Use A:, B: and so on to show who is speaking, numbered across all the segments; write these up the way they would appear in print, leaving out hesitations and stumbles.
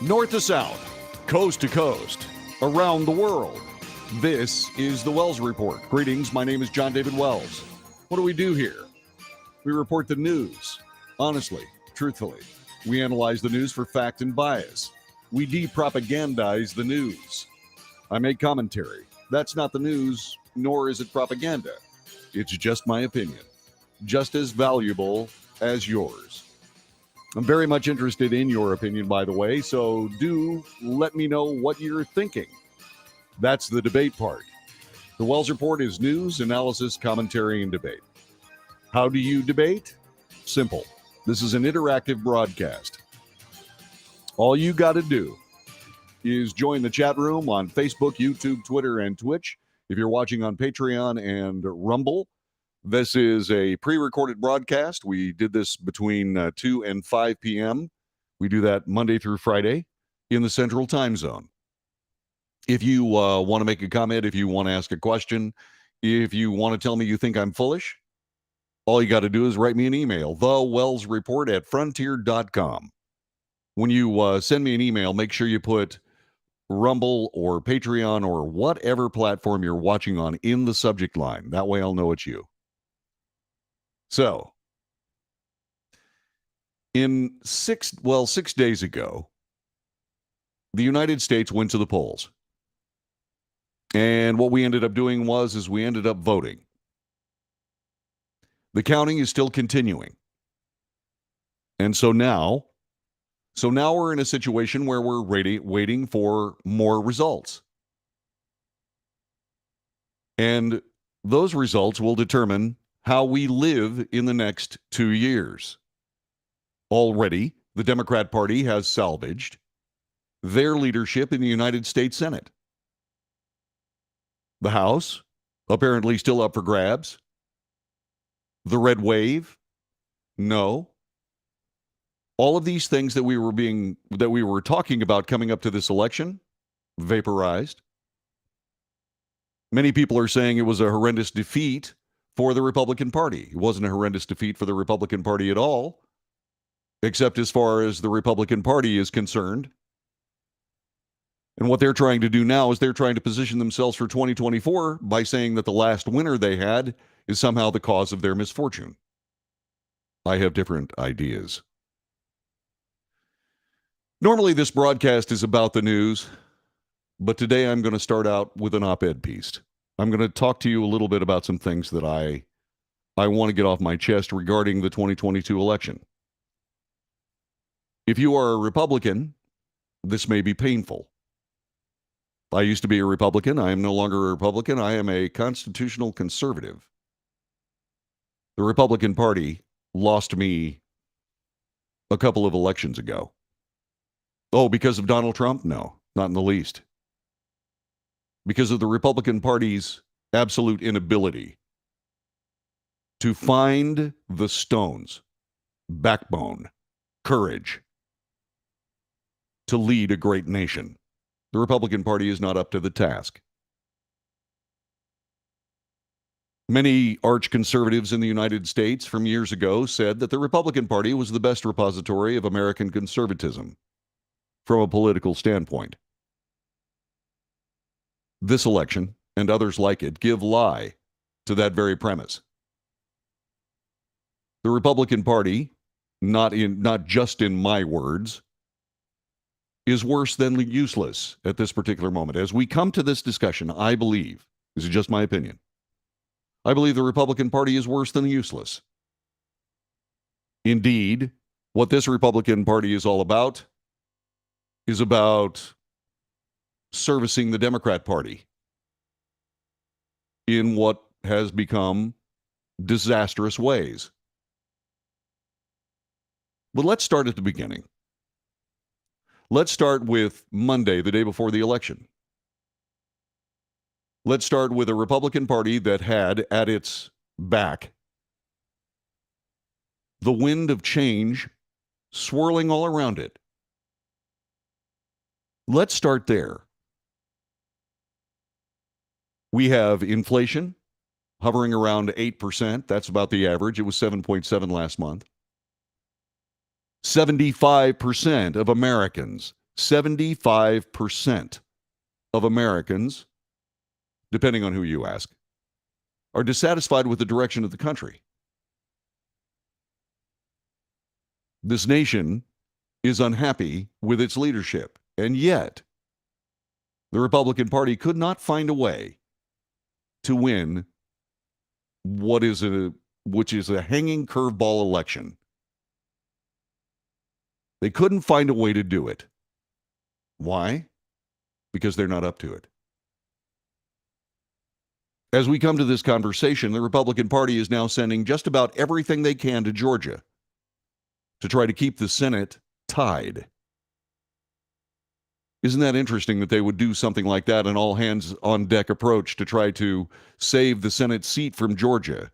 A: North to south, coast to coast, around the world. This is the Wells Report. Greetings, my name is John David Wells. What do we do here? We report the news. Honestly, truthfully. We analyze the news for fact and bias. We de-propagandize the news. I make commentary. That's not the news, nor is it propaganda. It's just my opinion. Just as valuable as yours. I'm very much interested in your opinion, by the way, so do let me know what you're thinking. That's the debate part. The Wells Report is news, analysis, commentary, and debate. How do you debate? Simple. This is an interactive broadcast. All you got to do is join the chat room on Facebook, YouTube, Twitter, and Twitch. If you're watching on Patreon and Rumble, this is a pre-recorded broadcast. We did this between 2 and 5 p.m. We do that Monday through Friday in the Central Time Zone. If you want to make a comment, if you want to ask a question, if you want to tell me you think I'm foolish, all you got to do is write me an email, thewellsreport@frontier.com. When you send me an email, make sure you put Rumble or Patreon or whatever platform you're watching on in the subject line. That way I'll know it's you. So, 6 days ago, the United States went to the polls. And what we ended up doing was we ended up voting. The counting is still continuing. And so now we're in a situation where we're waiting for more results. And those results will determine how we live in the next 2 years. Already, the Democrat Party has salvaged their leadership in the United States Senate. The House, apparently still up for grabs. The red wave, no. All of these things that we were talking about coming up to this election, vaporized. Many people are saying it was a horrendous defeat for the Republican Party. It wasn't a horrendous defeat for the Republican Party at all, except as far as the Republican Party is concerned. And what they're trying to do now is they're trying to position themselves for 2024 by saying that the last winner they had is somehow the cause of their misfortune. I have different ideas. Normally, this broadcast is about the news, but today I'm going to start out with an op-ed piece. I'm going to talk to you a little bit about some things that I want to get off my chest regarding the 2022 election. If you are a Republican, this may be painful. I used to be a Republican. I am no longer a Republican. I am a constitutional conservative. The Republican Party lost me a couple of elections ago. Oh, because of Donald Trump? No, not in the least. Because of the Republican Party's absolute inability to find the stones, backbone, courage to lead a great nation. The Republican Party is not up to the task. Many arch conservatives in the United States from years ago said that the Republican Party was the best repository of American conservatism from a political standpoint. This election, and others like it, give lie to that very premise. The Republican Party, not just in my words, is worse than useless at this particular moment. As we come to this discussion, I believe, this is just my opinion, I believe the Republican Party is worse than useless. Indeed, what this Republican Party is all about is about servicing the Democrat Party in what has become disastrous ways. But let's start at the beginning. Let's start with Monday, the day before the election. Let's start with a Republican Party that had at its back the wind of change swirling all around it. Let's start there. We have inflation hovering around 8%. That's about the average. It was 7.7 last month. 75% of Americans 75% of Americans, depending on who you ask, are dissatisfied with the direction of the country. This nation is unhappy with its leadership, and yet the Republican Party could not find a way to win which is a hanging curveball election. They couldn't find a way to do it. Why? Because they're not up to it. As we come to this conversation, the Republican Party is now sending just about everything they can to Georgia to try to keep the Senate tied. Isn't that interesting that they would do something like that, an all-hands-on-deck approach to try to save the Senate seat from Georgia,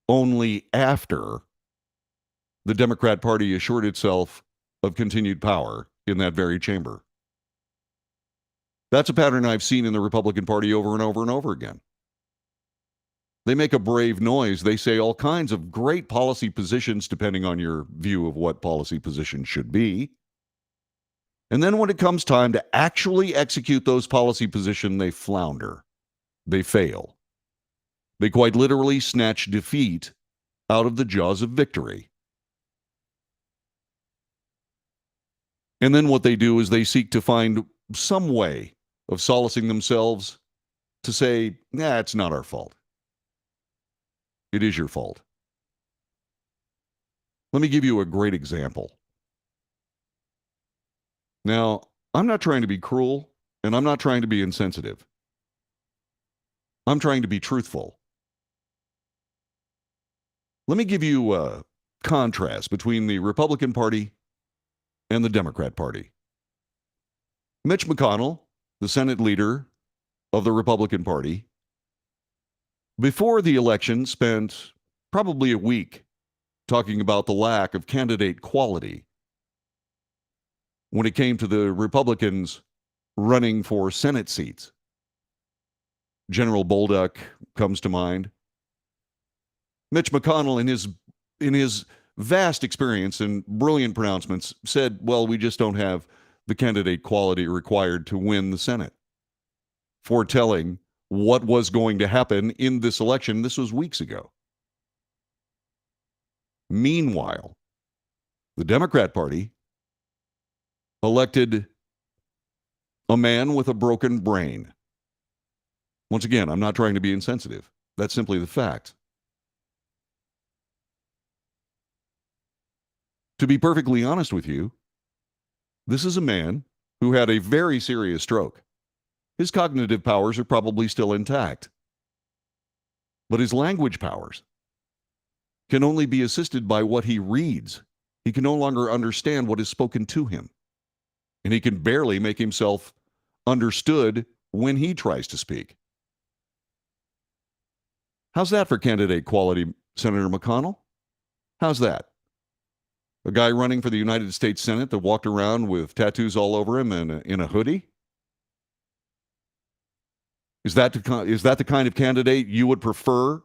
A: only after the Democrat Party assured itself of continued power in that very chamber? That's a pattern I've seen in the Republican Party over and over and over again. They make a brave noise. They say all kinds of great policy positions, depending on your view of what policy positions should be. And then when it comes time to actually execute those policy positions, they flounder. They fail. They quite literally snatch defeat out of the jaws of victory. And then what they do is they seek to find some way of solacing themselves to say, it's not our fault. It is your fault. Let me give you a great example. Now, I'm not trying to be cruel, and I'm not trying to be insensitive. I'm trying to be truthful. Let me give you a contrast between the Republican Party and the Democrat Party. Mitch McConnell, the Senate leader of the Republican Party, before the election spent probably a week talking about the lack of candidate quality when it came to the Republicans running for Senate seats. General Bolduc comes to mind. Mitch McConnell, in his vast experience and brilliant pronouncements, said, well, we just don't have the candidate quality required to win the Senate, foretelling what was going to happen in this election. This was weeks ago. Meanwhile, the Democrat Party elected a man with a broken brain. Once again, I'm not trying to be insensitive. That's simply the fact. To be perfectly honest with you, this is a man who had a very serious stroke. His cognitive powers are probably still intact, but his language powers can only be assisted by what he reads. He can no longer understand what is spoken to him, and he can barely make himself understood when he tries to speak. How's that for candidate quality, Senator McConnell? How's that? A guy running for the United States Senate that walked around with tattoos all over him and in a hoodie? Is that the kind of candidate you would prefer,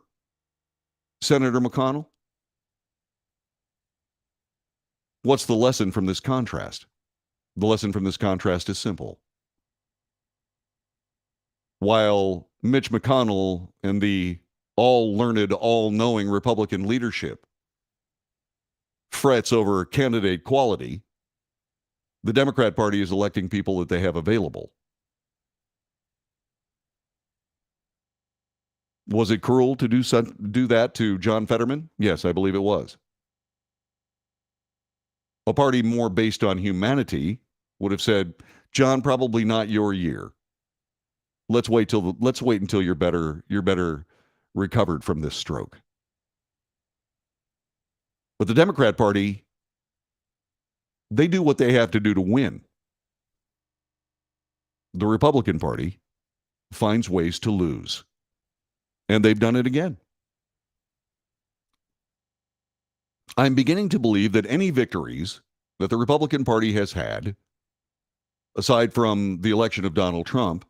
A: Senator McConnell? What's the lesson from this contrast? The lesson from this contrast is simple. While Mitch McConnell and the all-learned, all-knowing Republican leadership frets over candidate quality, the Democrat Party is electing people that they have available. Was it cruel to do that to John Fetterman? Yes, I believe it was. A party more based on humanity would have said, John, probably not your year. Let's wait until you're better recovered from this stroke. But the Democrat Party, they do what they have to do to win. The Republican Party finds ways to lose. And they've done it again. I'm beginning to believe that any victories that the Republican Party has had, aside from the election of Donald Trump,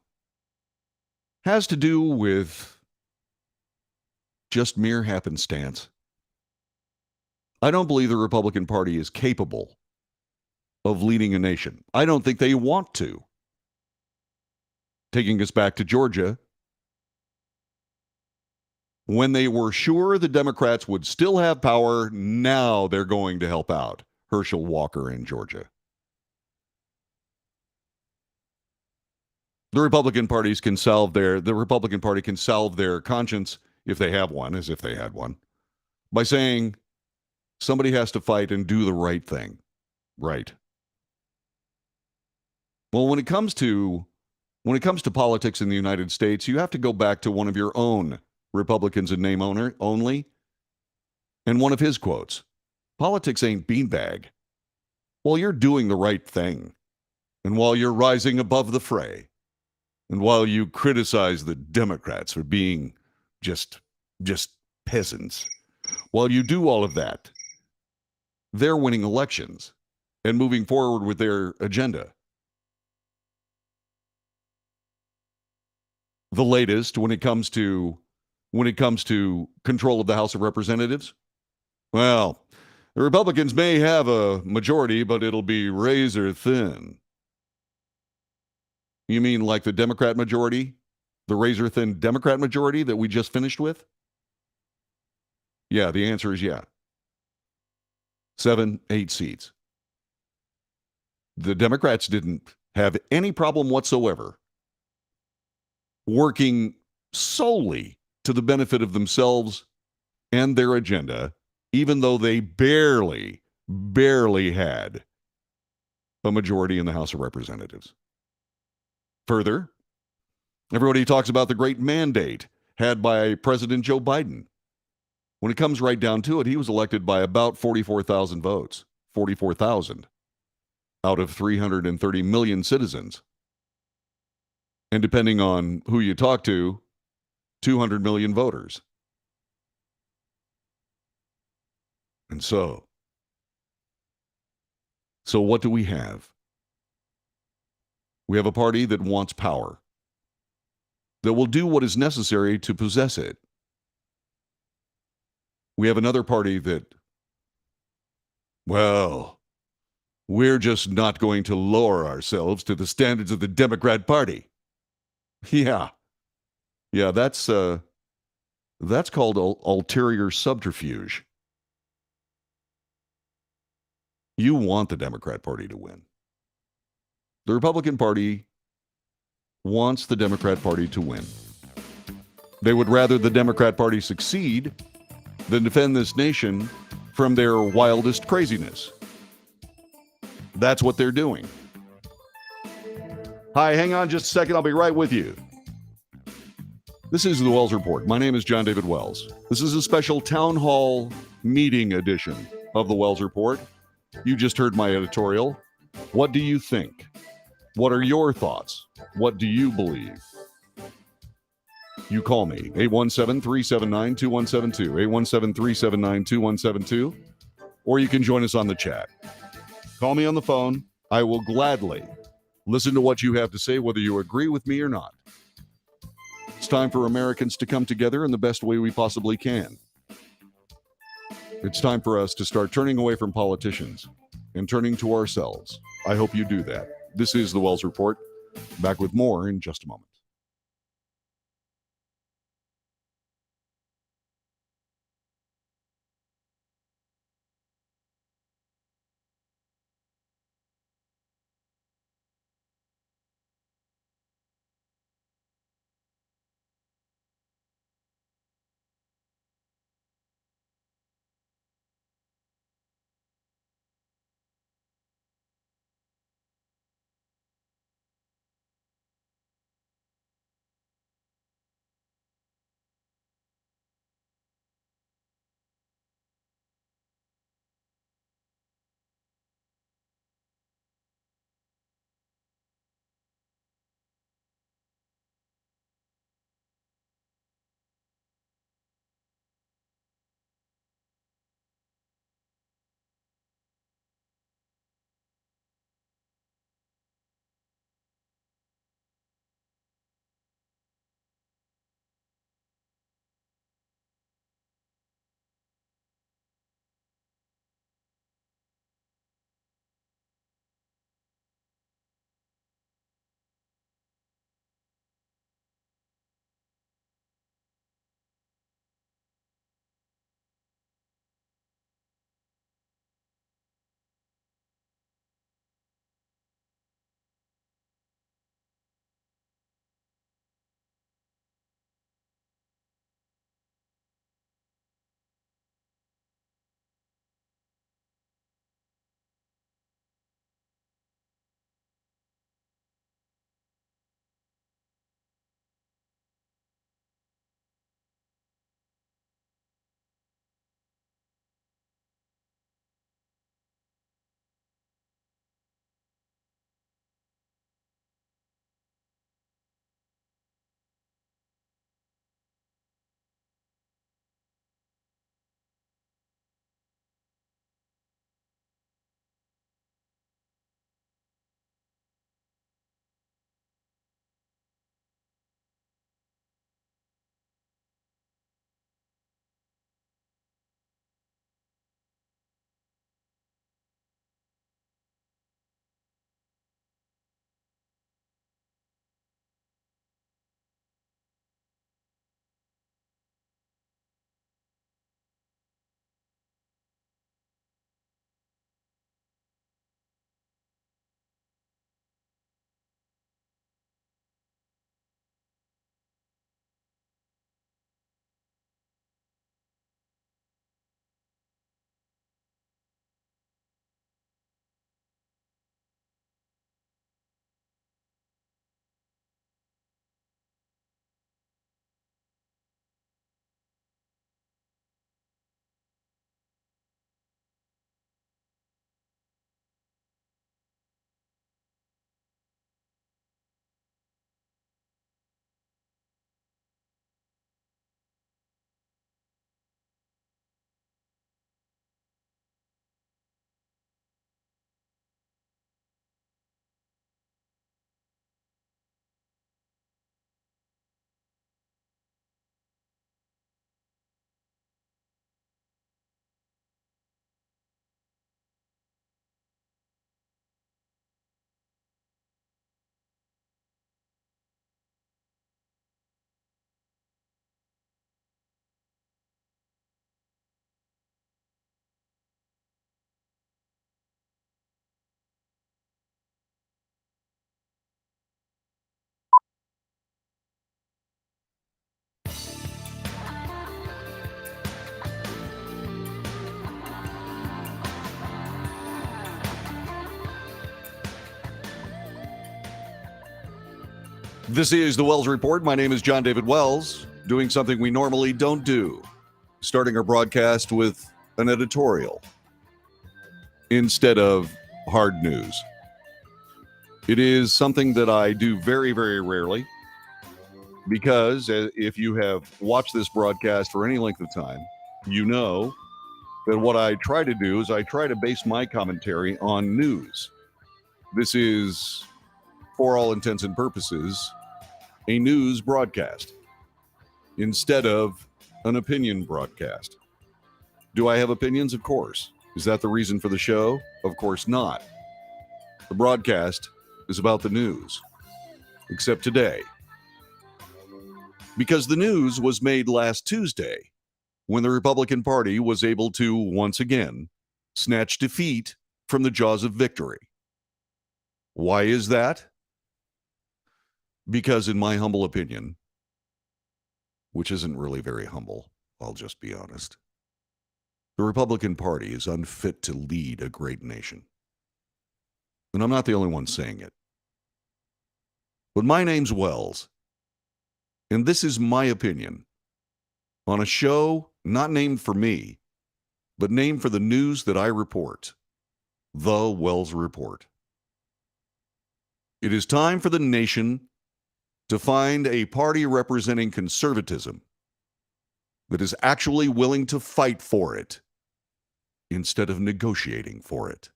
A: has to do with just mere happenstance. I don't believe the Republican Party is capable of leading a nation. I don't think they want to. Taking us back to Georgia, when they were sure the Democrats would still have power, now they're going to help out Herschel Walker in Georgia. The Republican Party can salve their conscience, if they have one, as if they had one, by saying somebody has to fight and do the right thing. Right. Well, when it comes to politics in the United States, you have to go back to one of your own Republicans in name only, and one of his quotes. Politics ain't beanbag. While you're doing the right thing, and while you're rising above the fray, and while you criticize the Democrats for being just peasants, while you do all of that, they're winning elections and moving forward with their agenda. The latest when it comes to control of the House of Representatives, well, the Republicans may have a majority, but it'll be razor thin. You mean like the Democrat majority? The razor thin Democrat majority that we just finished with? Yeah, the answer is yeah. 7, 8 seats. The Democrats didn't have any problem whatsoever working solely to the benefit of themselves and their agenda, even though they barely had a majority in the House of Representatives. Further, everybody talks about the great mandate had by President Joe Biden. When it comes right down to it, he was elected by about 44,000 votes. 44,000 out of 330 million citizens. And depending on who you talk to, 200 million voters. And so what do we have? We have a party that wants power, that will do what is necessary to possess it. We have another party that, well, we're just not going to lower ourselves to the standards of the Democrat Party. Yeah, that's called ulterior subterfuge. You want the Democrat Party to win. The Republican Party wants the Democrat Party to win. They would rather the Democrat Party succeed than defend this nation from their wildest craziness. That's what they're doing. Hi, hang on just a second. I'll be right with you. This is the Wells Report. My name is John David Wells. This is a special town hall meeting edition of the Wells Report. You just heard my editorial. What do you think? What are your thoughts? What do you believe? You call me, 817-379-2172, 817-379-2172, or you can join us on the chat. Call me on the phone. I will gladly listen to what you have to say, whether you agree with me or not. It's time for Americans to come together in the best way we possibly can. It's time for us to start turning away from politicians and turning to ourselves. I hope you do that. This is the Wells Report. Back with more in just a moment. This is the Wells Report. My name is John David Wells, doing something we normally don't do, starting our broadcast with an editorial instead of hard news. It is something that I do very, very rarely because if you have watched this broadcast for any length of time, you know that what I try to do is I try to base my commentary on news. This is, for all intents and purposes, a news broadcast instead of an opinion broadcast. Do I have opinions? Of course. Is that the reason for the show? Of course not. The broadcast is about the news, except today. Because the news was made last Tuesday when the Republican Party was able to, once again, snatch defeat from the jaws of victory. Why is that? Because in my humble opinion, which isn't really very humble, I'll just be honest, the Republican Party is unfit to lead a great nation. And I'm not the only one saying it. But my name's Wells, and this is my opinion on a show not named for me, but named for the news that I report, The Wells Report. It is time for the nation to find a party representing conservatism that is actually willing to fight for it instead of negotiating for it.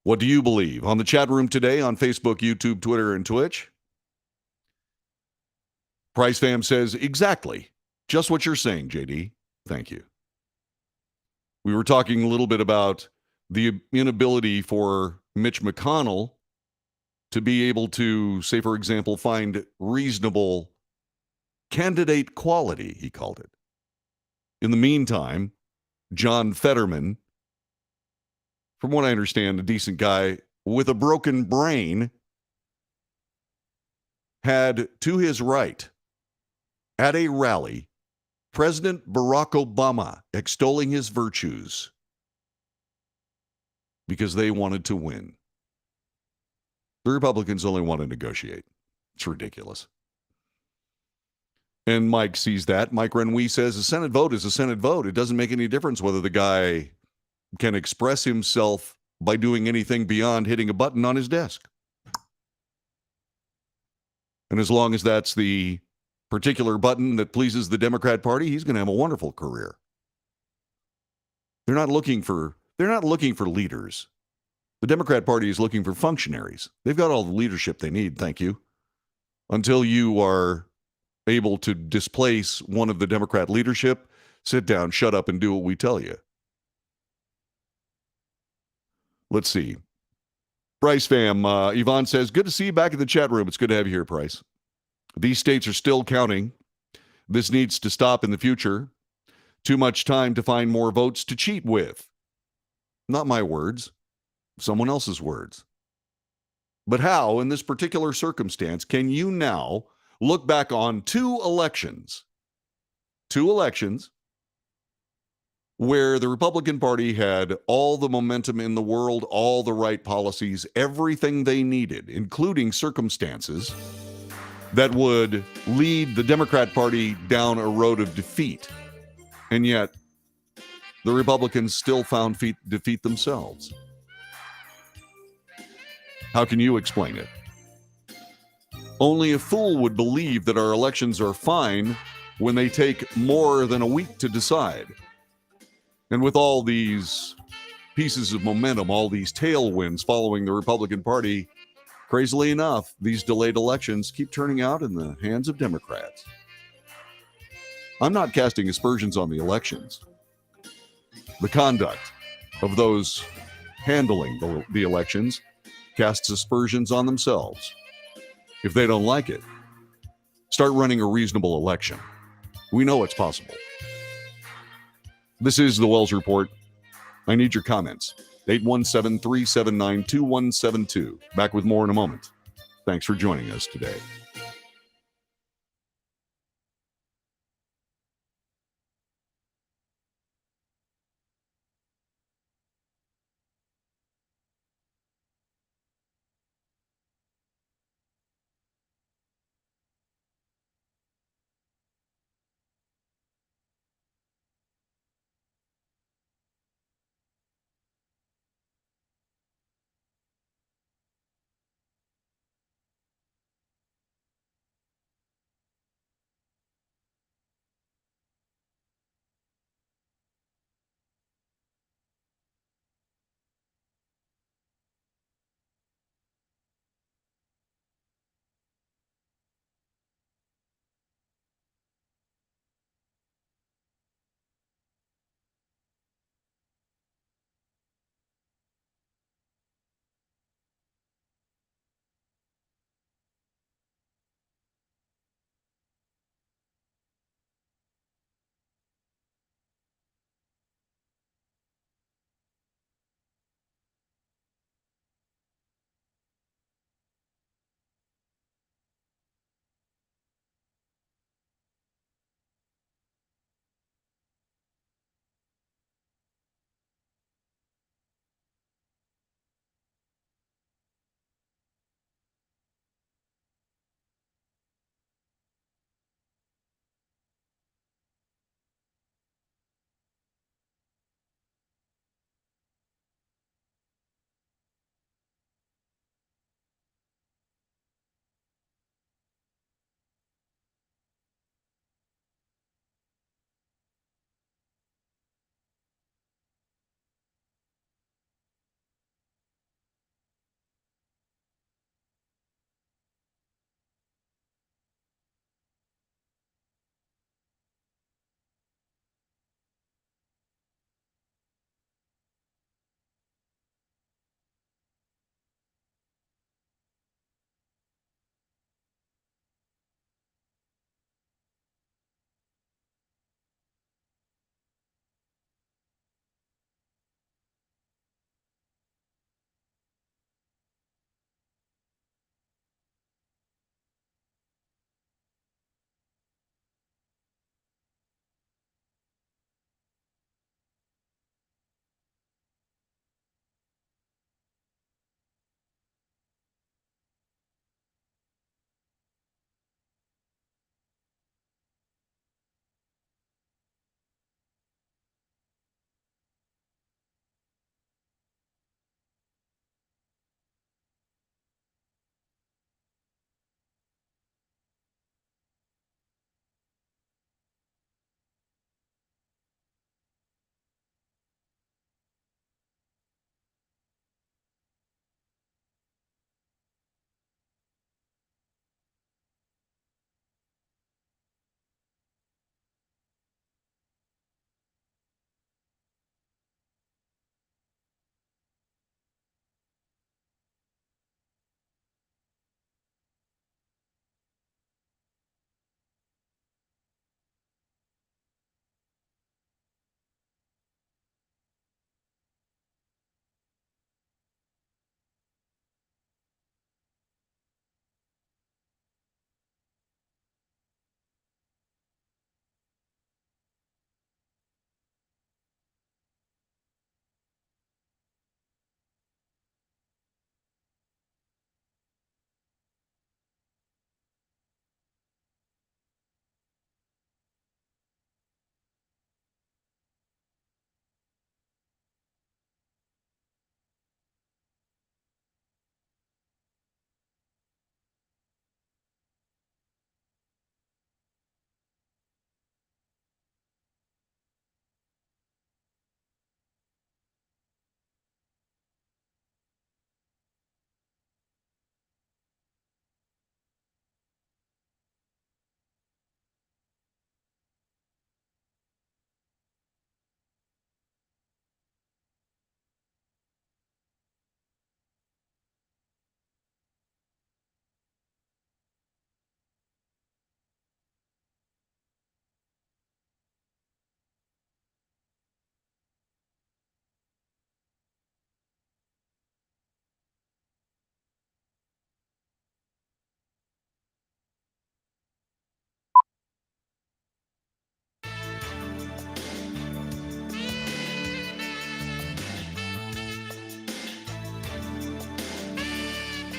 A: What do you believe? On the chat room today on Facebook, YouTube, Twitter, and Twitch, Price Fam says, exactly. Just what you're saying, JD. Thank you. We were talking a little bit about the inability for Mitch McConnell to be able to, say, for example, find reasonable candidate quality, he called it. In the meantime, John Fetterman, from what I understand, a decent guy with a broken brain, had to his right, at a rally, President Barack Obama extolling his virtues because they wanted to win. The Republicans only want to negotiate. It's ridiculous. And Mike sees that. Mike Renouy says a Senate vote is a Senate vote. It doesn't make any difference whether the guy can express himself by doing anything beyond hitting a button on his desk. And as long as that's the particular button that pleases the Democrat Party, he's going to have a wonderful career. They're not looking for leaders. The Democrat Party is looking for functionaries. They've got all the leadership they need, thank you. Until you are able to displace one of the Democrat leadership, sit down, shut up, and do what we tell you. Let's see. Price Fam, Yvonne says, good to see you back in the chat room. It's good to have you here, Price. These states are still counting. This needs to stop in the future. Too much time to find more votes to cheat with. Not my words. Someone else's words. But how, in this particular circumstance, can you now look back on two elections where the Republican Party had all the momentum in the world, all the right policies, everything they needed, including circumstances that would lead the Democrat Party down a road of defeat. And yet, the Republicans still found defeat themselves. How can you explain it? Only a fool would believe that our elections are fine when they take more than a week to decide. And with all these pieces of momentum, all these tailwinds following the Republican Party, crazily enough, these delayed elections keep turning out in the hands of Democrats. I'm not casting aspersions on the elections. The conduct of those handling the elections casts aspersions on themselves. If they don't like it, start running a reasonable election. We know it's possible. This is the Wells Report. I need your comments. 817-379-2172. Back with more in a moment. Thanks for joining us today.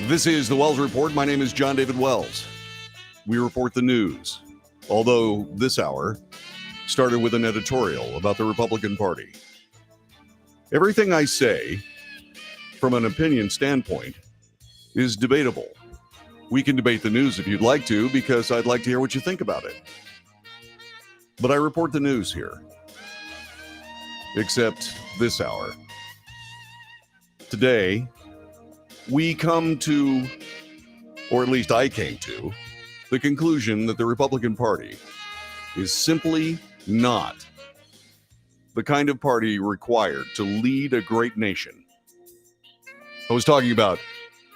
A: This is the Wells Report. My name is John David Wells. We report the news, although this hour started with an editorial about the Republican Party. Everything I say, from an opinion standpoint, is debatable. We can debate the news if you'd like to, because I'd like to hear what you think about it. But I report the news here, except this hour. Today, we come to, or at least I came to, the conclusion that the Republican Party is simply not the kind of party required to lead a great nation. I was talking about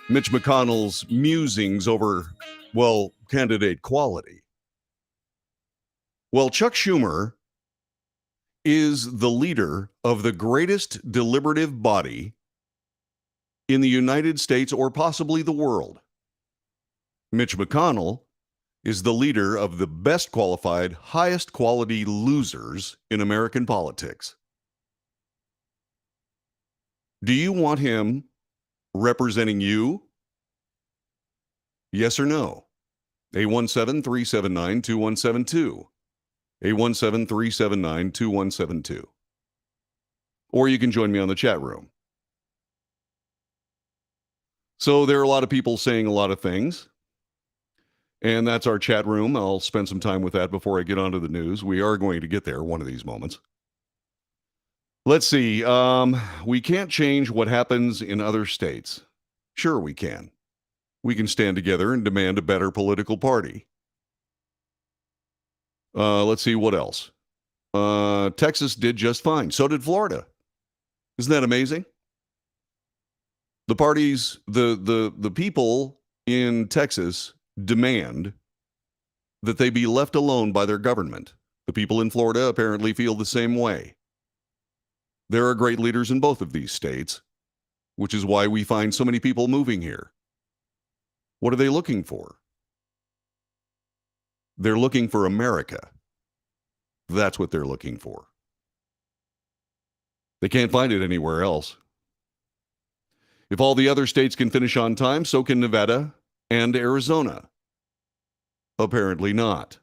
A: Mitch McConnell's musings over, candidate quality. Well, Chuck Schumer is the leader of the greatest deliberative body in the United States or possibly the world. Mitch McConnell is the leader of the best qualified, highest quality losers in American politics. Do you want him representing you? Yes or no? 817-379-2172. 817-379-2172. Or you can join me on the chat room. So there are a lot of people saying a lot of things. And that's our chat room. I'll spend some time with that before I get onto the news. We are going to get there one of these moments. Let's see. We can't change what happens in other states. Sure, we can. We can stand together and demand a better political party. Let's see what else. Texas did just fine. So did Florida. Isn't that amazing? The parties, the people in Texas demand that they be left alone by their government. The people in Florida apparently feel the same way. There are great leaders in both of these states, which is why we find so many people moving here. What are they looking for? They're looking for America. That's what they're looking for. They can't find it anywhere else. If all the other states can finish on time, so can Nevada and Arizona. Apparently not.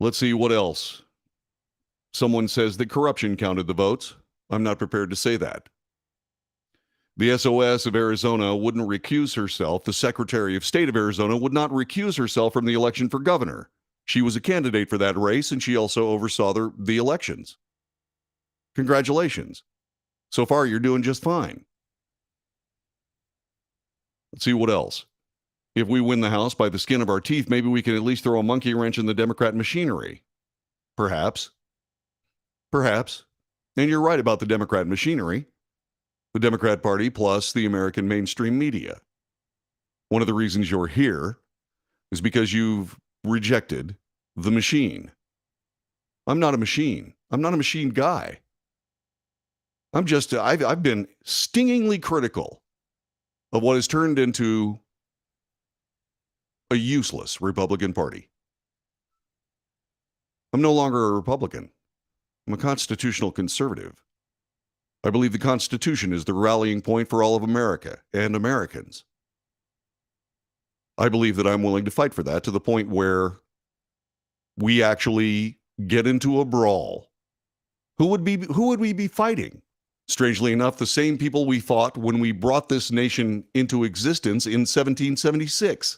A: Let's see what else. Someone says that corruption counted the votes. I'm not prepared to say that. The SOS of Arizona wouldn't recuse herself. The Secretary of State of Arizona would not recuse herself from the election for governor. She was a candidate for that race, and she also oversaw the elections. Congratulations. So far, you're doing just fine. Let's see what else. If we win the House by the skin of our teeth, maybe we can at least throw a monkey wrench in the Democrat machinery. Perhaps. Perhaps. And you're right about the Democrat machinery. The Democrat Party plus the American mainstream media. One of the reasons you're here is because you've rejected the machine. I'm not a machine. I'm not a machine guy. I've been stingingly critical of what has turned into a useless Republican Party. I'm no longer a Republican. I'm a constitutional conservative. I believe the Constitution is the rallying point for all of America and Americans. I believe that I'm willing to fight for that to the point where we actually get into a brawl. Who would we be fighting? Strangely enough, the same people we fought when we brought this nation into existence in 1776.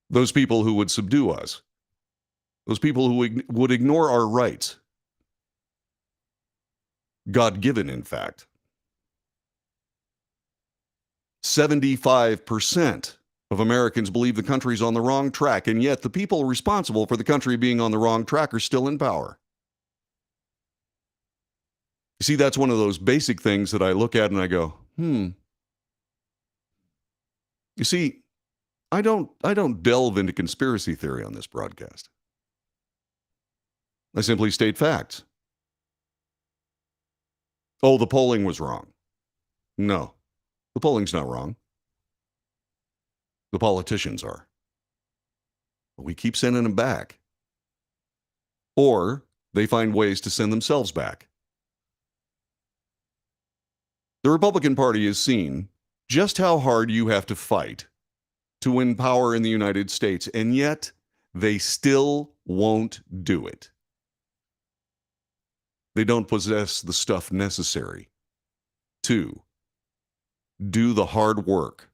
A: Those people who would subdue us. Those people who would ignore our rights. God-given, in fact. 75% of Americans believe the country's on the wrong track, and yet the people responsible for the country being on the wrong track are still in power. You see, that's one of those basic things that I look at and I go, You see, I don't delve into conspiracy theory on this broadcast. I simply state facts. Oh, the polling was wrong. No, the polling's not wrong. The politicians are. We keep sending them back. Or they find ways to send themselves back. The Republican Party has seen just how hard you have to fight to win power in the United States, and yet they still won't do it. They don't possess the stuff necessary to do the hard work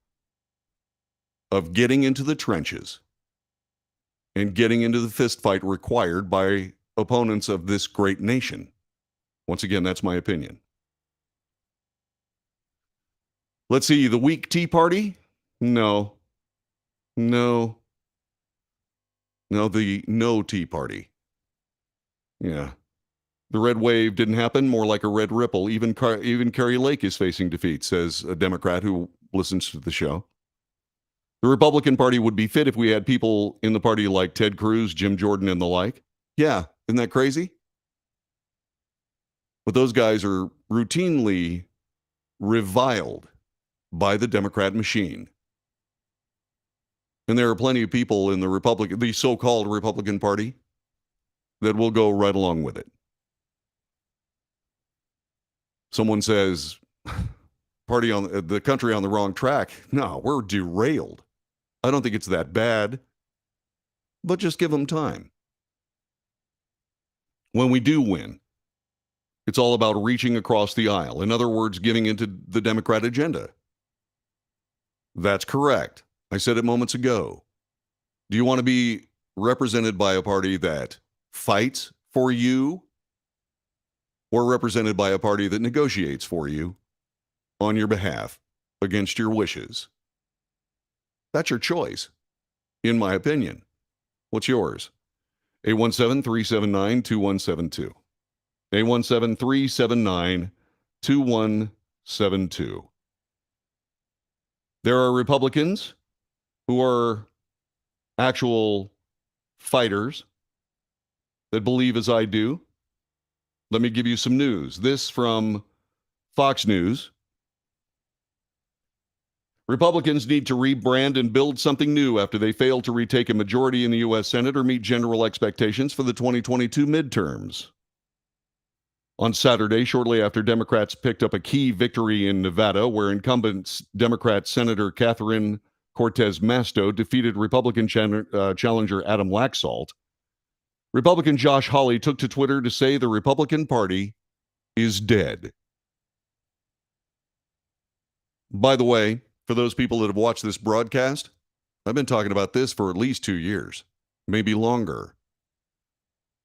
A: of getting into the trenches and getting into the fistfight required by opponents of this great nation. Once again, that's my opinion. Let's see, the weak Tea Party? No, the no Tea Party. Yeah. The red wave didn't happen, more like a red ripple. Even Kari Lake is facing defeat, says a Democrat who listens to the show. The Republican Party would be fit if we had people in the party like Ted Cruz, Jim Jordan, and the like. Yeah, isn't that crazy? But those guys are routinely reviled by the Democrat machine. And there are plenty of people in the so-called Republican Party that will go right along with it. Someone says, the country on the wrong track. No, we're derailed. I don't think it's that bad, but just give them time. When we do win, it's all about reaching across the aisle. In other words, giving into the Democrat agenda. That's correct. I said it moments ago. Do you want to be represented by a party that fights for you, or represented by a party that negotiates for you on your behalf against your wishes? That's your choice, in my opinion. What's yours? 817-379-2172. 817-379-2172. There are Republicans who are actual fighters that believe as I do. Let me give you some news. This from Fox News. Republicans need to rebrand and build something new after they failed to retake a majority in the U.S. Senate or meet general expectations for the 2022 midterms. On Saturday, shortly after Democrats picked up a key victory in Nevada, where incumbent Democrat Senator Catherine Cortez Masto defeated Republican challenger Adam Laxalt, Republican Josh Hawley took to Twitter to say the Republican Party is dead. By the way, for those people that have watched this broadcast, I've been talking about this for at least 2 years, maybe longer.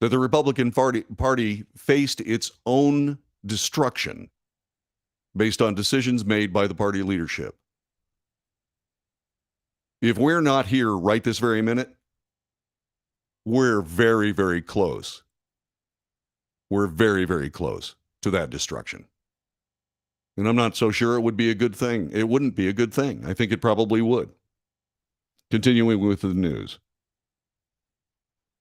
A: That the Republican Party faced its own destruction based on decisions made by the party leadership. If we're not here right this very minute, we're very, very close. We're very, very close to that destruction. And I'm not so sure it would be a good thing. It wouldn't be a good thing. I think it probably would. Continuing with the news.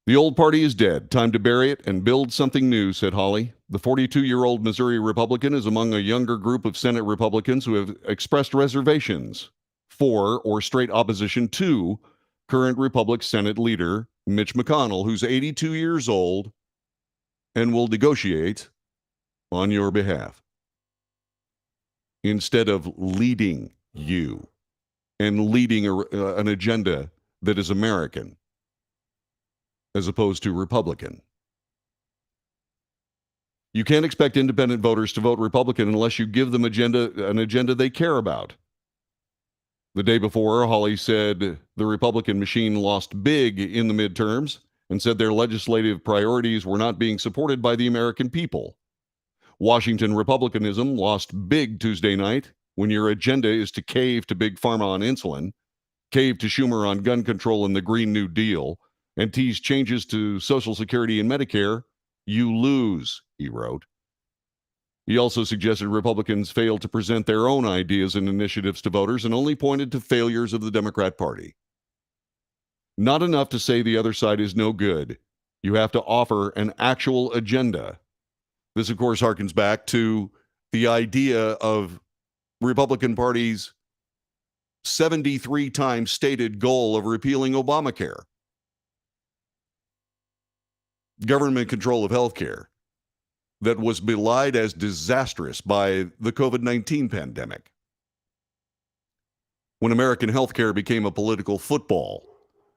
A: The old party is dead. Time to bury it and build something new, said Hawley. The 42-year-old Missouri Republican is among a younger group of Senate Republicans who have expressed reservations for or straight opposition to current Republican Senate leader Mitch McConnell, who's 82 years old and will negotiate on your behalf instead of leading you and leading an agenda that is American as opposed to Republican. You can't expect independent voters to vote Republican unless you give them an agenda they care about. The day before, Hawley said the Republican machine lost big in the midterms and said their legislative priorities were not being supported by the American people. Washington Republicanism lost big Tuesday night when your agenda is to cave to Big Pharma on insulin, cave to Schumer on gun control and the Green New Deal, and tease changes to Social Security and Medicare. You lose, he wrote. He also suggested Republicans failed to present their own ideas and initiatives to voters and only pointed to failures of the Democrat Party. Not enough to say the other side is no good. You have to offer an actual agenda. This, of course, harkens back to the idea of Republican Party's 73 times stated goal of repealing Obamacare. Government control of health care. that was belied as disastrous by the COVID-19 pandemic. When American healthcare became a political football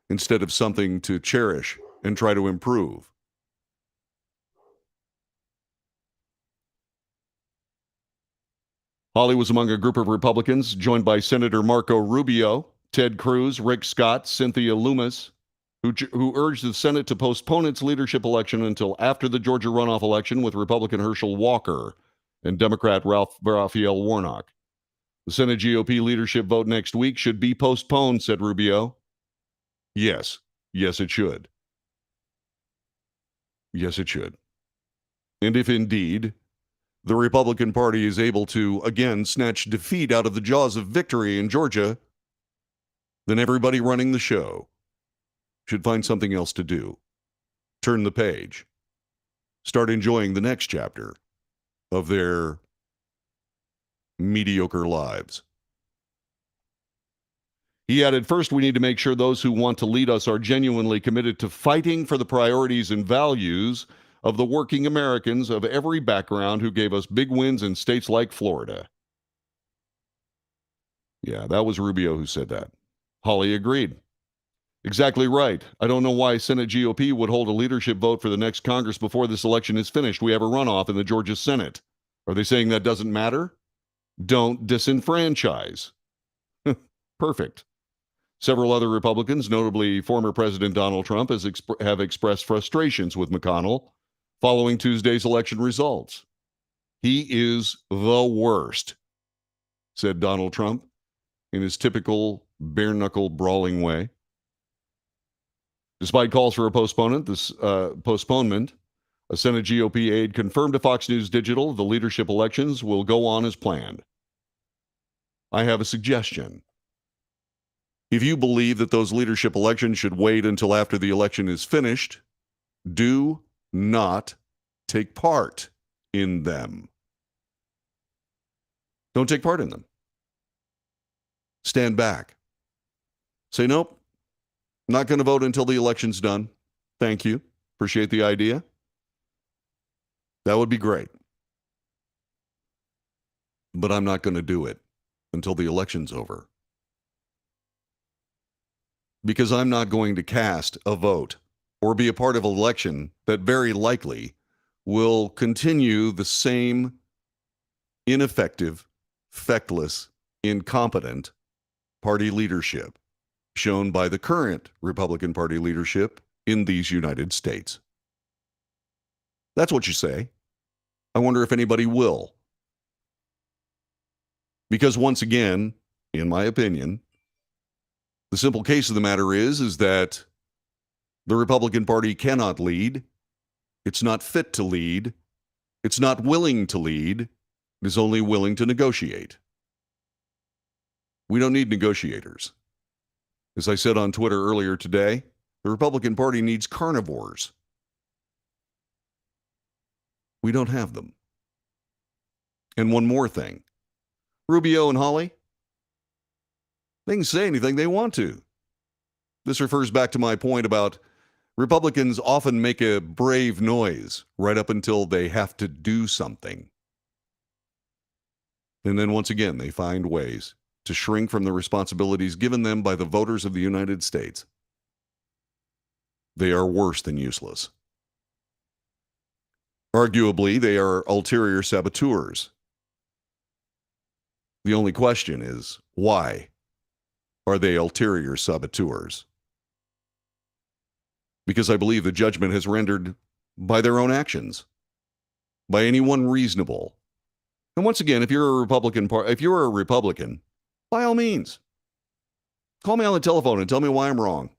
A: instead of something to cherish and try to improve. Hawley was among a group of Republicans joined by Senator Marco Rubio, Ted Cruz, Rick Scott, Cynthia Lummis, who urged the Senate to postpone its leadership election until after the Georgia runoff election with Republican Herschel Walker and Democrat Raphael Warnock. The Senate GOP leadership vote next week should be postponed, said Rubio. Yes, it should. Yes, it should. And if indeed the Republican Party is able to, again, snatch defeat out of the jaws of victory in Georgia, then everybody running the show should find something else to do. Turn the page. Start enjoying the next chapter of their mediocre lives. He added, first, we need to make sure those who want to lead us are genuinely committed to fighting for the priorities and values of the working Americans of every background who gave us big wins in states like Florida. Yeah, that was Rubio who said that. Hawley agreed. Exactly right. I don't know why Senate GOP would hold a leadership vote for the next Congress before this election is finished. We have a runoff in the Georgia Senate. Are they saying that doesn't matter? Don't disenfranchise. Perfect. Several other Republicans, notably former President Donald Trump, have expressed frustrations with McConnell following Tuesday's election results. He is the worst, said Donald Trump in his typical bare-knuckle brawling way. Despite calls for a postponement, a Senate GOP aide confirmed to Fox News Digital the leadership elections will go on as planned. I have a suggestion. If you believe that those leadership elections should wait until after the election is finished, do not take part in them. Don't take part in them. Stand back. Say, nope, not going to vote until the election's done. Thank you. Appreciate the idea. That would be great. But I'm not going to do it until the election's over. Because I'm not going to cast a vote or be a part of an election that very likely will continue the same ineffective, feckless, incompetent party leadership shown by the current Republican Party leadership in these United States. That's what you say. I wonder if anybody will. Because once again, in my opinion, the simple case of the matter is that the Republican Party cannot lead. It's not fit to lead. It's not willing to lead. It is only willing to negotiate. We don't need negotiators. As I said on Twitter earlier today, the Republican Party needs carnivores. We don't have them. And one more thing. Rubio and Hawley, they can say anything they want to. This refers back to my point about Republicans often make a brave noise right up until they have to do something. And then once again, they find ways to shrink from the responsibilities given them by the voters of the United States. They are worse than useless. Arguably, they are ulterior saboteurs. The only question is, why are they ulterior saboteurs? Because I believe the judgment has rendered by their own actions, by anyone reasonable. And once again, if you're a Republican, by all means, call me on the telephone and tell me why I'm wrong.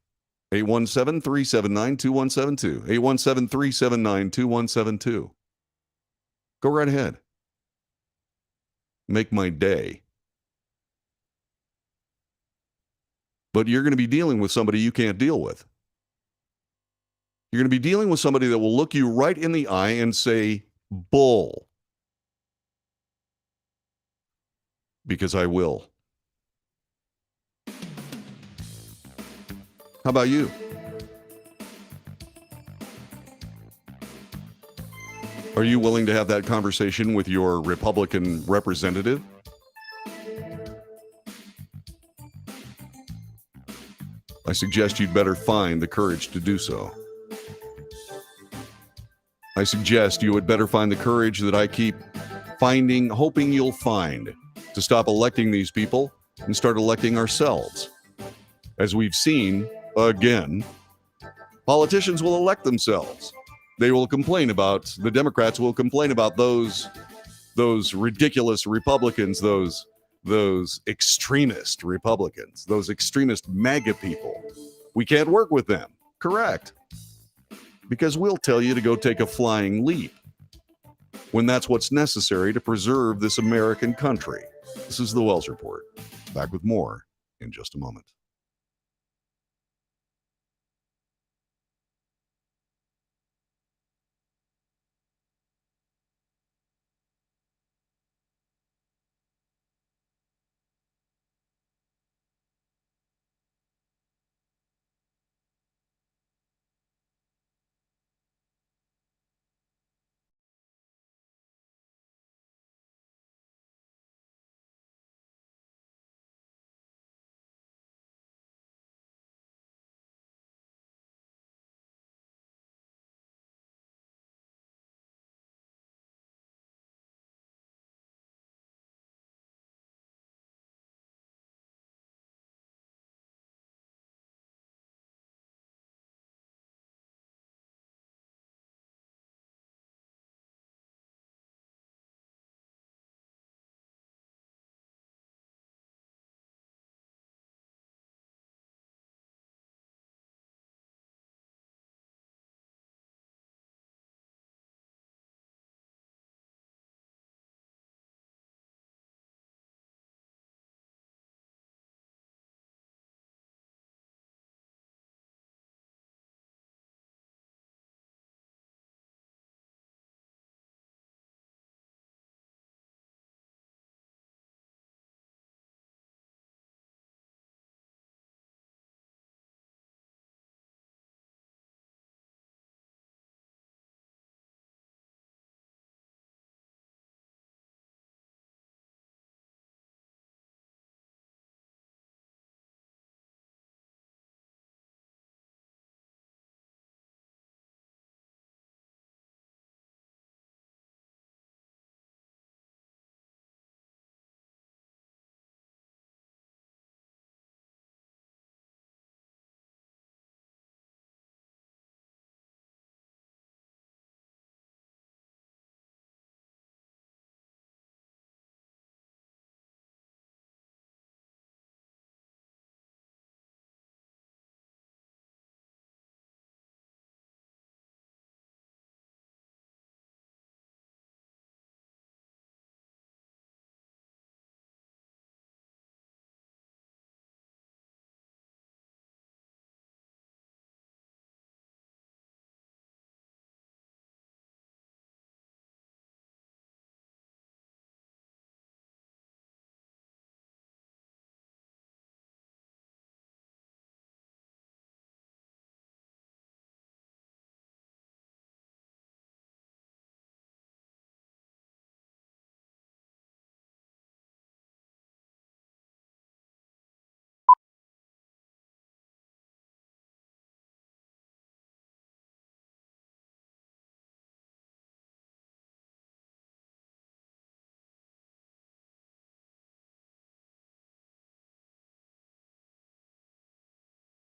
A: 817-379-2172. 817-379-2172. Go right ahead. Make my day. But you're going to be dealing with somebody you can't deal with. You're going to be dealing with somebody that will look you right in the eye and say, bull. Because I will. How about you? Are you willing to have that conversation with your Republican representative? I suggest you'd better find the courage to do so. I suggest you would better find the courage that I keep hoping you'll find, to stop electing these people and start electing ourselves. As we've seen, again, politicians will elect themselves. They will complain about, the Democrats will complain about those ridiculous Republicans, those extremist Republicans, those extremist MAGA people. We can't work with them. Correct. Because we'll tell you to go take a flying leap when that's what's necessary to preserve this American country. This is the Wells Report. Back with more in just a moment.